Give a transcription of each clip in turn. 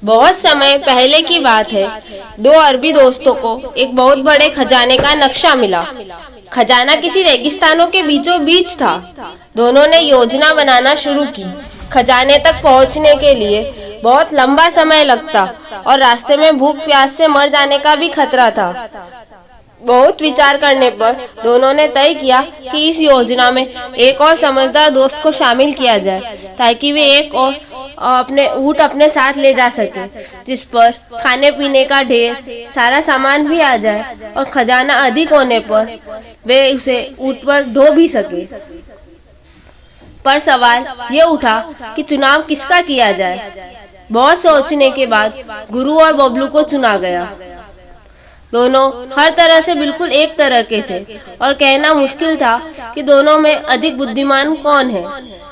बहुत समय पहले की बात है। दो अरबी दोस्तों को एक बहुत बड़े खजाने का नक्शा मिला। खजाना किसी रेगिस्तानों के बीचों बीच था। दोनों ने योजना बनाना शुरू की। खजाने तक पहुंचने के लिए बहुत लंबा समय लगता और रास्ते में भूख प्यास से मर जाने का भी खतरा था। बहुत विचार करने पर दोनों ने तय किया कि इस योजना में एक और समझदार दोस्त को शामिल किया जाए, ताकि वे एक और अपने ऊँट अपने साथ ले जा सके, जिस पर खाने पीने का ढेर सारा सामान भी आ जाए और खजाना अधिक होने पर वे उसे ऊँट पर ढो भी सके। पर सवाल ये उठा कि चुनाव किसका किया जाए। बहुत सोचने के बाद गुरु और बबलू को चुना गया। दोनों हर तरह से बिल्कुल एक तरह के थे और कहना मुश्किल था कि दोनों में अधिक बुद्धिमान कौन है।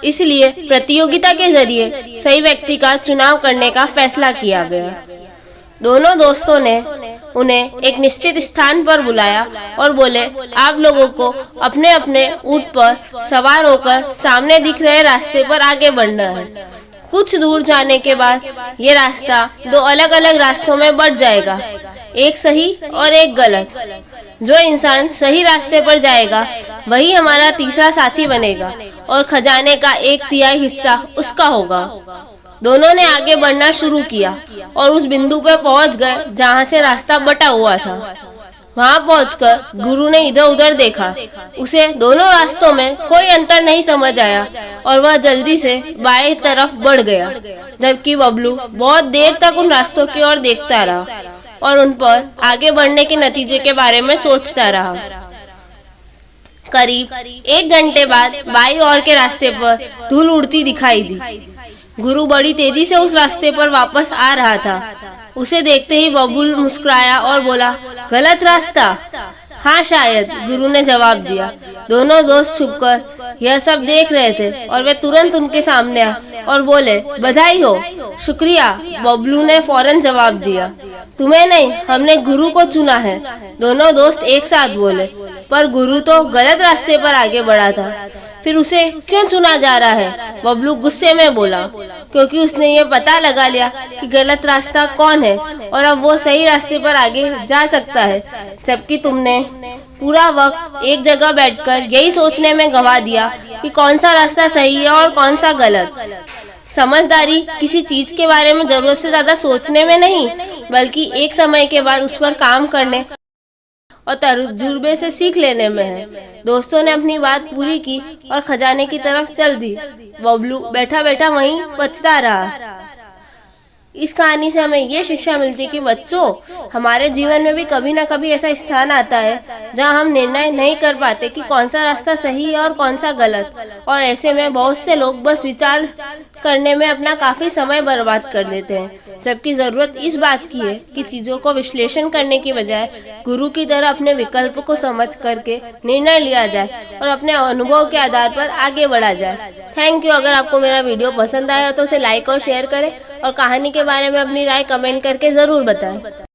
इसलिए प्रतियोगिता के जरिए सही व्यक्ति का चुनाव करने का फैसला किया गया। दोनों दोस्तों ने उन्हें एक निश्चित स्थान पर बुलाया और बोले, आप लोगों को अपने अपने ऊँट पर सवार होकर सामने दिख रहे रास्ते पर आगे बढ़ना है। कुछ दूर जाने के बाद ये रास्ता दो अलग अलग रास्तों में बढ़ जाएगा, एक सही और एक गलत। जो इंसान सही रास्ते पर जाएगा वही हमारा तीसरा साथी बनेगा और खजाने का 1/3 हिस्सा उसका होगा। दोनों ने आगे बढ़ना शुरू किया और उस बिंदु पर पहुंच गए जहां से रास्ता बटा हुआ था। वहां पहुंचकर गुरु ने इधर उधर देखा। उसे दोनों रास्तों में कोई अंतर नहीं समझ आया और वह जल्दी से बाएं तरफ बढ़ गया, जबकि बबलू बहुत देर तक उन रास्तों की ओर देखता रहा और उन पर आगे बढ़ने के नतीजे के बारे में सोचता रहा। करीब 1 घंटे बाद बाईं ओर के रास्ते पर धूल उड़ती दिखाई दी। गुरु बड़ी तेजी से उस रास्ते पर वापस आ रहा था। उसे देखते ही बबलू मुस्कुराया और बोला, गलत रास्ता? हाँ शायद, गुरु ने जवाब दिया। दोनों दोस्त छुपकर यह सब देख रहे थे और वे तुरंत उनके सामने आए और बोले, बधाई हो। शुक्रिया, बबलू ने फौरन जवाब दिया। तुम्हें नहीं, हमने गुरु को चुना है, दोनों दोस्त एक साथ बोले। पर गुरु तो गलत रास्ते पर आगे बढ़ा था, फिर उसे क्यों चुना जा रहा है? बबलू गुस्से में बोला, क्योंकि उसने ये पता लगा लिया कि गलत रास्ता कौन है और अब वो सही रास्ते पर आगे जा सकता है, जबकि तुमने पूरा वक्त एक जगह बैठकर यही सोचने में गवा दिया कि कौन सा रास्ता सही है और कौन सा गलत। समझदारी किसी चीज के बारे में जरूरत से ज्यादा सोचने में नहीं, बल्कि एक समय के बाद उस पर काम करने और तजुर्बे से सीख लेने में है। दोस्तों ने अपनी बात पूरी की और खजाने की तरफ चल दी। बबलू बैठा बैठा वहीं पछता रहा। इस कहानी से हमें ये शिक्षा मिलती है कि बच्चों, हमारे जीवन में भी कभी ना कभी ऐसा स्थान आता है जहां हम निर्णय नहीं कर पाते कि कौन सा रास्ता सही है और कौन सा गलत, और ऐसे में बहुत से लोग बस विचार करने में अपना काफी समय बर्बाद कर देते हैं, जबकि जरूरत इस बात की है कि चीजों को विश्लेषण करने की बजाय गुरु की तरह अपने विकल्प को समझ करके निर्णय लिया जाए और अपने अनुभव के आधार पर आगे बढ़ा जाए। Thank you. अगर आपको मेरा वीडियो पसंद आया तो उसे लाइक और शेयर करें और कहानी के बारे में अपनी राय कमेंट करके जरूर बताएं।